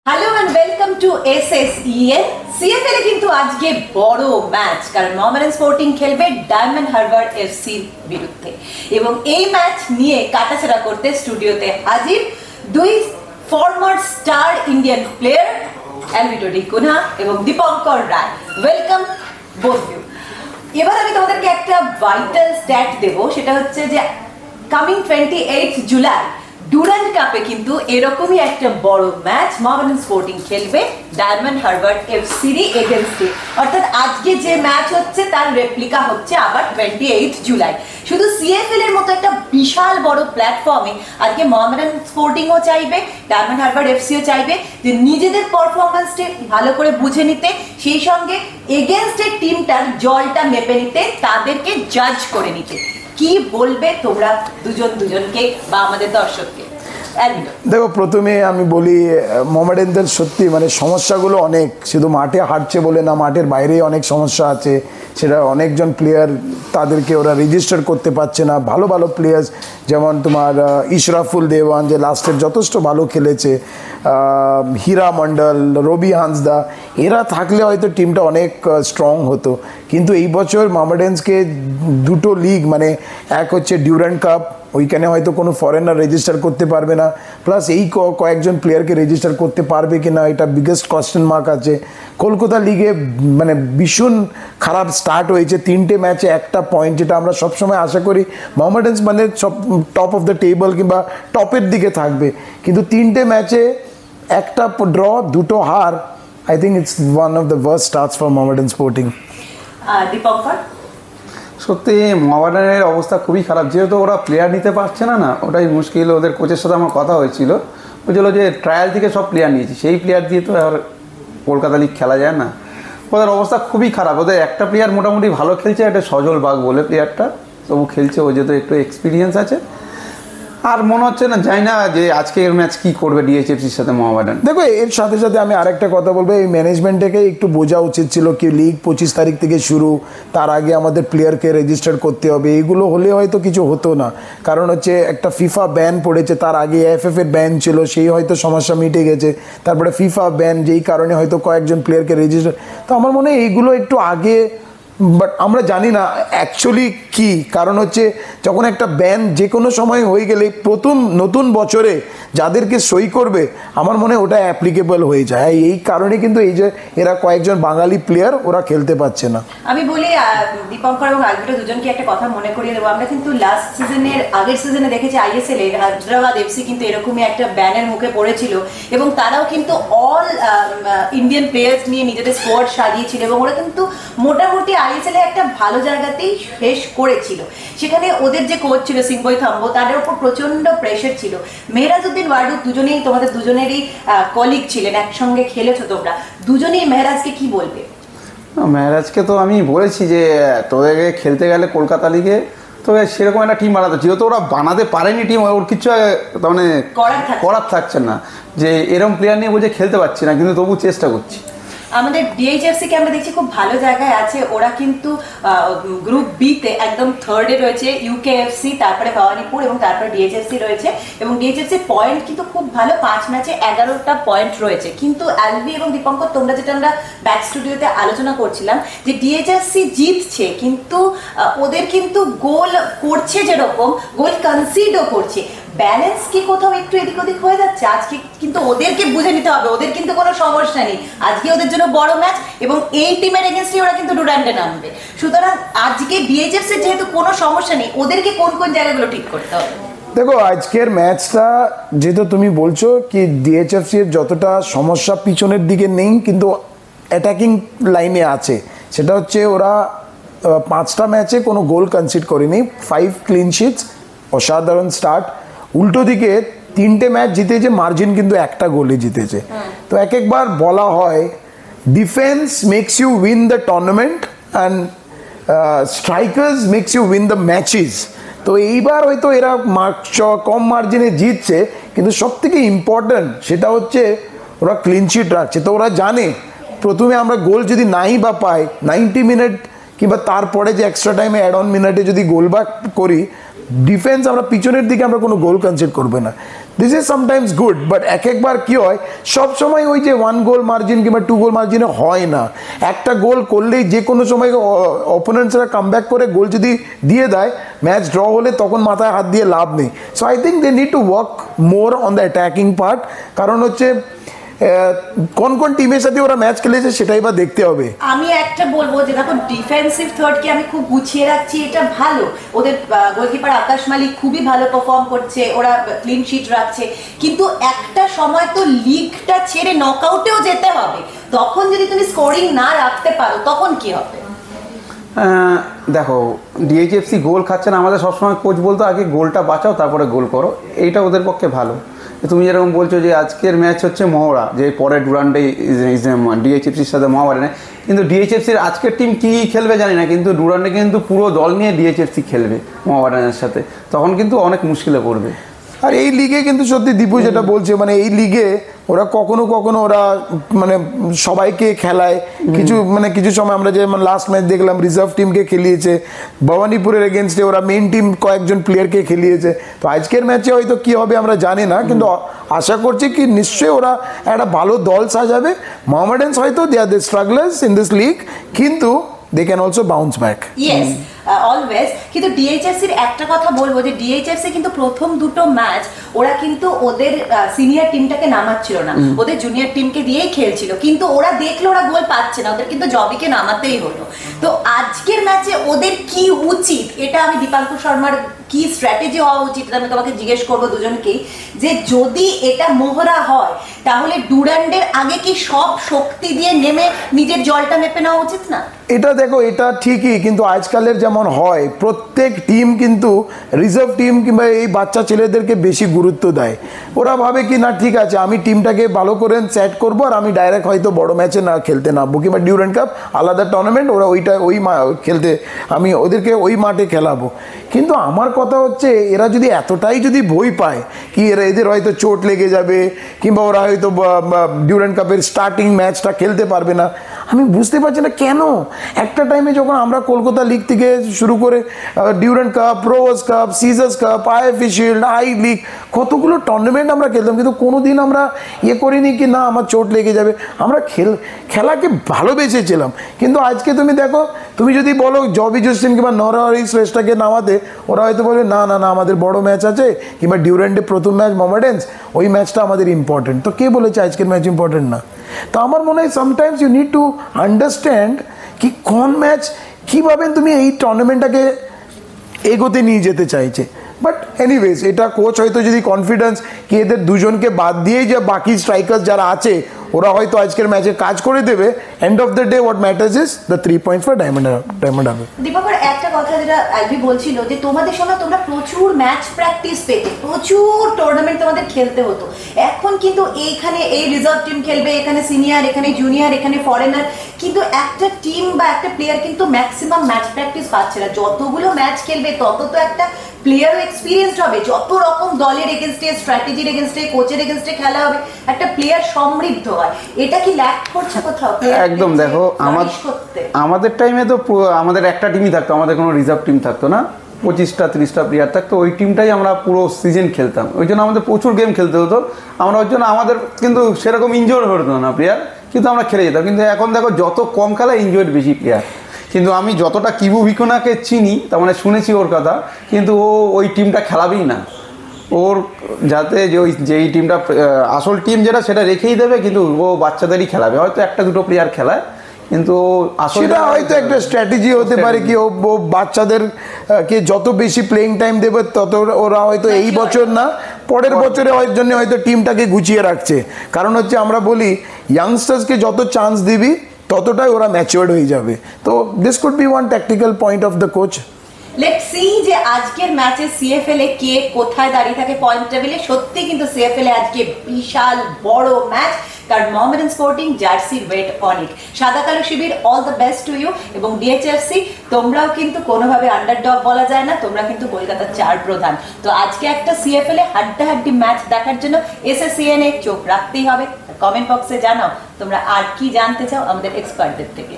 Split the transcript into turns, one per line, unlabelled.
Hello and welcome to SSEN. CFL এ কিন্তু আজকে বড় ম্যাচ, কারণ মোহামেডান স্পোর্টিং খেলবে ডায়মন্ড হারবার এফসির বিরুদ্ধে এবং এই ম্যাচ নিয়ে কাটাছেড়া করতে স্টুডিওতে হাজির দুই former star Indian player Alvito D'Cunha এবং Dipankar Ray. Welcome both you. এবার আমি তোমাদেরকে একটা ভাইটাল স্ট্যাট দেবো, সেটা হচ্ছে যে কামিং 28 জুলাই ডুরান্ড কাপে কিন্তু এরকমই একটা বড় ম্যাচ মোহামেডান স্পোর্টিং খেলবে ডায়মন্ড হারবার এফসির এগেনস্টে। অর্থাৎ আজকে যে ম্যাচ হচ্ছে তার রেপ্লিকা হচ্ছে আবার 28 জুলাই। শুধু সিএফএল এর মতো একটা বিশাল বড় প্ল্যাটফর্মে আজকে মোহামেডান স্পোর্টিংও চাইবে, ডায়মন্ড হারবার এফসিও চাইবে যে নিজেদের পারফরমেন্সটা ভালো করে বুঝে নিতে, সেই সঙ্গে এগেনস্টের টিমটার জলটা মেপে নিতে, তাদেরকে জাজ করে নিতে। কি বলবে তোমরা দুজনকে বা আমাদের দর্শককে?
দেখো, প্রথমে আমি বলি মোহামেডানদের সত্যি মানে সমস্যাগুলো অনেক, শুধু মাঠে হারছে বলে না, মাঠের বাইরেই অনেক সমস্যা আছে। সেটা অনেকজন প্লেয়ার, তাদেরকে ওরা রেজিস্টার করতে পারছে না। ভালো ভালো প্লেয়ার্স যেমন তোমার ইশরাফুল দেওয়ান, যে লাস্টের যথেষ্ট ভালো খেলেছে, হীরা মণ্ডল, রবি হাঁসদা, এরা থাকলে হয়তো টিমটা অনেক স্ট্রং হতো। কিন্তু এই বছর মোহামেডানসকে দুটো লিগ, মানে এক হচ্ছে ডিউরান্ড কাপ, ওইখানে হয়তো কোনো ফরেনার রেজিস্টার করতে পারবে না, প্লাস এই কয়েকজন প্লেয়ারকে রেজিস্টার করতে পারবে কি না, এটা বিগেস্ট কোয়েশ্চেন মার্ক আছে। কলকাতা লিগে মানে ভীষণ খারাপ স্টার্ট হয়েছে, 3টে ম্যাচে 1টা পয়েন্ট, যেটা আমরা সবসময় আশা করি মোহামেডানস মানে সব টপ অফ দ্য টেবল কিংবা টপের দিকে থাকবে, কিন্তু 3টে ম্যাচে 1টা ড্র, 2টো হার। I think it's one of the worst starts for Mohammedan Sporting.
Dipankar,
সত্যি মোহামেডানের অবস্থা খুবই খারাপ, যেহেতু ওরা প্লেয়ার নিতে পারছে না, ওটাই মুশকিল। ওদের কোচের সাথে আমার কথা হয়েছিল, বলছিল যে ট্রায়াল থেকে সব প্লেয়ার নিয়েছি, সেই প্লেয়ার দিয়ে তো আর কলকাতা লিগ খেলা যায় না। ওদের অবস্থা খুবই খারাপ। ওদের একটা প্লেয়ার মোটামুটি ভালো খেলছে, একটা সজল বাগ বলে প্লেয়ারটা, তবু খেলছে, ও যেহেতু একটু এক্সপিরিয়েন্স আছে। আর মনে হচ্ছে না, জানি না যে আজকের ম্যাচ কি করবে ডিএইচএফসির সাথে মোহামেডান।
দেখো, এর সাথে সাথে আমি আরেকটা কথা বলবো, এই ম্যানেজমেন্টটাকে একটু বোঝা উচিত ছিল কি লিগ 25 তারিখ থেকে শুরু, তার আগে আমাদের প্লেয়ারকে রেজিস্টার করতে হবে। এইগুলো হলে হয়তো কিছু হতো না, কারণ হচ্ছে একটা ফিফা ব্যান পড়েছে, তার আগে এফএফ এর ব্যান ছিল, সেই হয়তো সমস্যা মিটে গেছে, তারপরে ফিফা ব্যান, যেই কারণে হয়তো কয়েকজন প্লেয়ারকে রেজিস্টার। তো আমার মনে হয় এইগুলো একটু আগে, বাট আমরা জানি না অ্যাকচুয়ালি কি কারণ হচ্ছে। যখন একটা ব্যান যে কোনো সময় হয়ে গেলে প্রথম নতুন বছরে যাদেরকে সই করবে, আমার মনে হয় ওটা অ্যাপ্লিকেবল হয়ে যায়। এই কারণে কিন্তু এই যে এরা কয়েকজন বাঙালি প্লেয়ার ওরা খেলতে পারছে না।
আমি বলি দীপঙ্কর এবং আলভিটো দুজনকে একটা কথা মনে করিয়ে দেবো। আমরা কিন্তু লাস্ট সিজনের আগের সিজনে দেখেছি আইএসএল এর হায়দ্রাবাদ এফসি কিন্তু এরকমই একটা ব্যানের মুখে পড়েছিল এবং তারাও কিন্তু অল ইন্ডিয়ান প্লেয়ার্স নিয়ে নিজেদের স্কোয়াড সাজিয়েছিল এবং ওরা কিন্তু মোটামুটি আইএসএল এ একটা ভালো জায়গাতেই শেষ করেছিল। সেখানে ওদের যে কোচ ছিল সিংবই থাম্বো, তাদের উপর প্রচন্ড প্রেশার ছিল। মেহরাজউদ্দিন ওয়াডুদ দুজনেই তোমাদের দুজনেরই কলিগ ছিলেন, একসঙ্গে খেলেছো তোমরা দুজনেই। মেহরাজকে কি বলবে?
মেহরাজকে তো আমি বলেছি যে তোদেরকে খেলতে গেলে কলকাতা লিগে তবে সেরকম একটা টিম বানাতে, যেহেতু ওরা বানাতে পারেনি টিম, ওর কিছু মানে করার থাকছে না, যে এরকম প্লেয়ার নিয়ে বলছে খেলতে পারছি না, কিন্তু তবু চেষ্টা করছি।
আমাদের ডিএইচএফসি কে আমরা দেখছি খুব ভালো জায়গায় আছে। ওরা কিন্তু গ্রুপ বি তে একদম থার্ডে রয়েছে, ইউকেএফসি, তারপরে ভবানীপুর এবং তারপরে ডিএইচএফসি রয়েছে। এবং ডিএইচএফসি পয়েন্ট কিন্তু খুব ভালো, 5 ম্যাচে 11টা পয়েন্ট রয়েছে। কিন্তু অ্যালভি এবং দীপঙ্কর, তোমরা যেটা আমরা ব্যাক স্টুডিওতে আলোচনা করছিলাম যে ডিএইচএফসি জিতছে, কিন্তু ওদের কিন্তু গোল করছে, যেরকম গোল কনসিডও করছে। ব্যালেন্স কি কোথাও একটু এদিক ওদিক হয়ে যাচ্ছে? আজকে কিন্তু ওদেরকে বুঝে নিতে হবে, ওদের কিন্তু কোনো সমস্যা নেই, আজকে ওদের জন্য বড় ম্যাচ এবং এই টিমের এগেনস্টে ওরা কিন্তু ডুরান্ডে নামবে। সুতরাং আজকে ডিএইচএফসি যেহেতু কোনো সমস্যা নেই, ওদেরকে কোন কোন জায়গাগুলো ঠিক করতে হবে?
দেখো, আজকের ম্যাচটা যেহেতু তুমি বলছো কি ডিএইচএফসি এর যতটা সমস্যা পিছনের দিকে নেই, কিন্তু অ্যাটাকিং লাইনে আছে। সেটা হচ্ছে ওরা 5টা ম্যাচে কোনো গোল কনসিড করেনি, 5 ক্লিন শিটস, অসাধারণ স্টার্ট। উল্টো দিকে 3টে ম্যাচ জিতেছে, মার্জিন কিন্তু 1টা গোলে জিতেছে। তো একবার বলা হয় defence makes you win the tournament and strikers makes you win the matches. তো এইবার হয়তো এরা কম মার্জিনে জিতছে, কিন্তু সব থেকে ইম্পর্ট্যান্ট সেটা হচ্ছে ওরা ক্লিন শিট রাখছে। তো ওরা জানে প্রথমে আমরা গোল যদি নাই বা পাই, 90 মিনিট কিংবা তারপরে যে এক্সট্রা টাইমে অ্যাড অন মিনিটে যদি গোল ব্যাক করি, ডিফেন্স আমরা পিছনের দিকে আমরা কোনো গোল কনসিড করবে না। This is sometimes good, but একবার কি হয়, সব সময় ওই যে 1 গোল মার্জিন কিংবা 2 গোল মার্জিনে হয় না। একটা গোল করলেই যে কোনো সময় অপোনেন্টসরা কাম ব্যাক করে গোল যদি দিয়ে দেয়, ম্যাচ ড্র হলে তখন মাথায় হাত দিয়ে লাভ নেই। So I think they need to work more on the attacking part. কারণ হচ্ছে কোন কোন টিমের সাথে ওরা ম্যাচ খেলেছে সেটাই বা দেখতে হবে।
আমি একটা বলবো যে দেখো, ডিফেন্সিভ থার্ডকে আমি খুব গুছিয়ে রাখছি, এটা ভালো। ওদের গোলকিপার আকাশ মালিক খুবই ভালো পারফর্ম করছে, ওরা ক্লিন শিট রাখছে, কিন্তু একটা সময় তো লিগটা ছেড়ে নকআউটেও যেতে হবে। তখন যদি তুমি স্কোরিং না রাখতে পারো তখন কি হবে?
দেখো, ডিএইচএফসি গোল খাচ্ছে না, আমাদের সবসময় কোচ বলতো আগে গোলটা বাঁচাও তারপরে গোল করো, এইটা ওদের পক্ষে ভালো। তুমি যেরকম বলছো যে আজকের ম্যাচ হচ্ছে মহড়া, যে পরে ডুরান্ডে ডিএইচএফসির সাথে মহাবাডানে, কিন্তু ডিএইচএফসির আজকের টিম কী খেলবে জানি না, কিন্তু ডুরান্ডে কিন্তু পুরো দল নিয়ে ডিএইচএফসি খেলবে মহাবাডানের সাথে, তখন কিন্তু অনেক মুশকিলে পড়বে।
আর এই লিগে কিন্তু সত্যি দীপু যেটা বলছে, মানে এই লিগে ওরা কখনো কখনো ওরা মানে সবাইকে খেলায়, কিছু সময় আমরা যে লাস্ট ম্যাচ দেখলাম রিজার্ভ টিমকে খেলিয়েছে, ভবানীপুরের এগেনস্টে ওরা মেইন টিম কয়েকজন প্লেয়ারকে খেলিয়েছে। তো আজকের ম্যাচে হয়তো কি হবে আমরা জানি না, কিন্তু আশা করছি কি নিশ্চয়ই ওরা একটা ভালো দল সাজাবে। মোহামেডানস হয়তো they are the strugglers in this league, কিন্তু they can also bounce back.
Yes, always. কিন্তু ডিএইচএফসির একটা কথা বলবো যে ডিএইচএফসি কিন্তু প্রথম দুটো ম্যাচ ওরা কিন্তু ওদের সিনিয়র টিমটাকে নামাচ্ছিল না, ওদের জুনিয়র টিমকে দিয়েই খেলছিল, কিন্তু ওরা দেখলো ওরা গোল পাচ্ছে না, ওদের কিন্তু জবিকে নামাতেই হলো। তো আজকের ম্যাচে ওদের কি উচিত, এটা আমি দীপাঙ্কর শর্মার কি স্ট্র্যাটেজি হওয়া উচিত আমি তোমাকে জিজ্ঞেস করবো দুজনকেই, যে যদি এটা মোহরা হয় তাহলে ডুরান্ডের আগে কি সব শক্তি দিয়ে নেমে নিজের জলটা মেপে নেওয়া উচিত না?
এটা দেখো, এটা ঠিকই, কিন্তু আজকালের যেমন হয় প্রত্যেক টিম কিন্তু রিজার্ভ টিম কিংবা এই বাচ্চা ছেলেদেরকে বেশি গুরুত্ব দেয়। ওরা ভাবে কি না ঠিক আছে আমি টিমটাকে ভালো করে সেট করবো আর আমি ডাইরেক্ট হয়তো বড় ম্যাচে না খেলতে নামবো, কিংবা ডিউরেন্ট কাপ আলাদা টুর্নামেন্ট, ওরা ওই খেলতে আমি ওদেরকে ওই মাঠে খেলাবো। কিন্তু আমার কথা হচ্ছে এরা যদি এতটাই যদি ভয় পায় কি এদের হয়তো চোট লেগে যাবে কিংবা ওরা হয়তো ডিউরেন্ট কাপের স্টার্টিং ম্যাচটা খেলতে পারবে না, আমি বুঝতে পারছি না কেন। একটা টাইমে যখন আমরা কলকাতা লিগ থেকে শুরু করে ডিউরেন্ট কাপ, প্রোভাস কাপ, সিজার্স cup, IFA shield, I league, কতগুলো টুর্নামেন্ট আমরা খেলতাম, কিন্তু কোনোদিন আমরা করিনি কি না আমার চোট লেগে যাবে। আমরা খেলাকে ভালোবেসেছিলাম। কিন্তু আজকে তুমি দেখো, তুমি যদি বলো জবি জোসেন কিংবা নরহরি শ্রেষ্ঠকে নামাতে, ওরা হয়তো বলবে না না না আমাদের বড় ম্যাচ আছে, কিংবা ডিউরেন্টে প্রথম ম্যাচ মোহামেডানস, ওই ম্যাচটা আমাদের ইম্পর্টেন্ট। তো কে বলেছে আজকের ম্যাচ ইম্পর্টেন্ট না? তো আমার মনে হয় sometimes you need to understand কি কোন ম্যাচ কীভাবে তুমি এই টুর্নামেন্টটাকে এগোতে নিয়ে যেতে চাইছে। বাট এনিওয়েজ, এটা কোচ হয়তো যদি কনফিডেন্স কি এদের দুজনকে বাদ দিয়েই যে বাকি স্ট্রাইকার্স যারা আছে ওরা হয়তো আজকের ম্যাচে কাজ করে দেবে, end of the day what matters is the 3 points for Diamond Harbour.
Dipankar, একটা কথা যেটা আলবি বলছিল যে তোমাদের সময় তোমরা প্রচুর ম্যাচ প্র্যাকটিস পেতে, প্রচুর টুর্নামেন্ট তোমাদের খেলতে হতো। এখন কিন্তু এইখানে এই রিজার্ভ টিম খেলবে, এখানে সিনিয়র, এখানে জুনিয়র, এখানে ফরেনার, কিন্তু একটা টিম বা একটা প্লেয়ার কিন্তু ম্যাক্সিমাম ম্যাচ প্র্যাকটিস পাচ্ছে না। যতগুলো ম্যাচ খেলবে তত তো একটা প্লেয়ারও এক্সপিরিয়েন্সড হবে, যত রকম দলের এগেনস্টে, স্ট্র্যাটেজির এগেনস্টে, কোচের এগেনস্টে খেলা হবে, একটা প্লেয়ার সমৃদ্ধ হয়। এটা কি ল্যাক করছে কোথাও?
একদম। দেখো, আমাদের টাইমে তো আমাদের একটা টিমই থাকতো, আমাদের কোনো রিজার্ভ টিম থাকতো না, 25-30টা প্লেয়ার থাকতো, ওই টিমটাই আমরা পুরো সিজন খেলতাম। ওই জন্য আমাদের প্রচুর গেম খেলতে হতো, আমরা ওই জন্য আমাদের কিন্তু সেরকম ইনজোর হতো না প্লেয়ার, কিন্তু আমরা খেলে যেতাম। কিন্তু এখন দেখো যত কম খেলা ইনজোর বেশি প্লেয়ার। কিন্তু আমি যতটা কিবু ভিকোনাকে চিনি, তার মানে শুনেছি ওর কথা, কিন্তু ও ওই টিমটা খেলাবেই না। ওর যাতে যেই টিমটা আসল টিম যেটা সেটা রেখেই দেবে, কিন্তু ও বাচ্চাদেরই খেলাবে, হয়তো একটা দুটো প্লেয়ার খেলায়, কিন্তু সেটা হয়তো একটা স্ট্র্যাটেজি হতে পারে কি ও বাচ্চাদের কে যত বেশি প্লেইং টাইম দেবে তত ওরা হয়তো এই বছর না পরের বছরে জন্য হয়তো টিমটাকে গুছিয়ে রাখছে। কারণ হচ্ছে আমরা বলি ইয়াংস্টার্সকে যত চান্স দিবি ততটাই ওরা ম্যাচিওর্ড হয়ে যাবে। তো this could be one tactical point of the coach.
Let's see যে আজকের ম্যাচে সিএফএল এ কে কোথায় দাঁড়িয়ে থাকে পয়েন্ট টেবিলে। সত্যি কিন্তু সিএফএল এ আজকে বিশাল বড় ম্যাচ, কারণ মোহামেডান স্পোর্টিং জার্সির ওয়েট অনেক। সাদা কালো শিবির, all the best to you. এবং ডিএইচএফসি তোমরাও কিন্তু কোনোভাবে আন্ডারডগ বলা যায় না, তোমরা কিন্তু কলকাতার 4 প্রধান। তো আজকে একটা সিএফএল এ হাড্ডাহাড্ডি ম্যাচ দেখার জন্য এসএসসিএন এ চোখ রাখতেই হবে। কমেন্ট বক্সে জানাও তোমরা আর কি জানতে চাও আমাদের এক্সপার্টদের থেকে।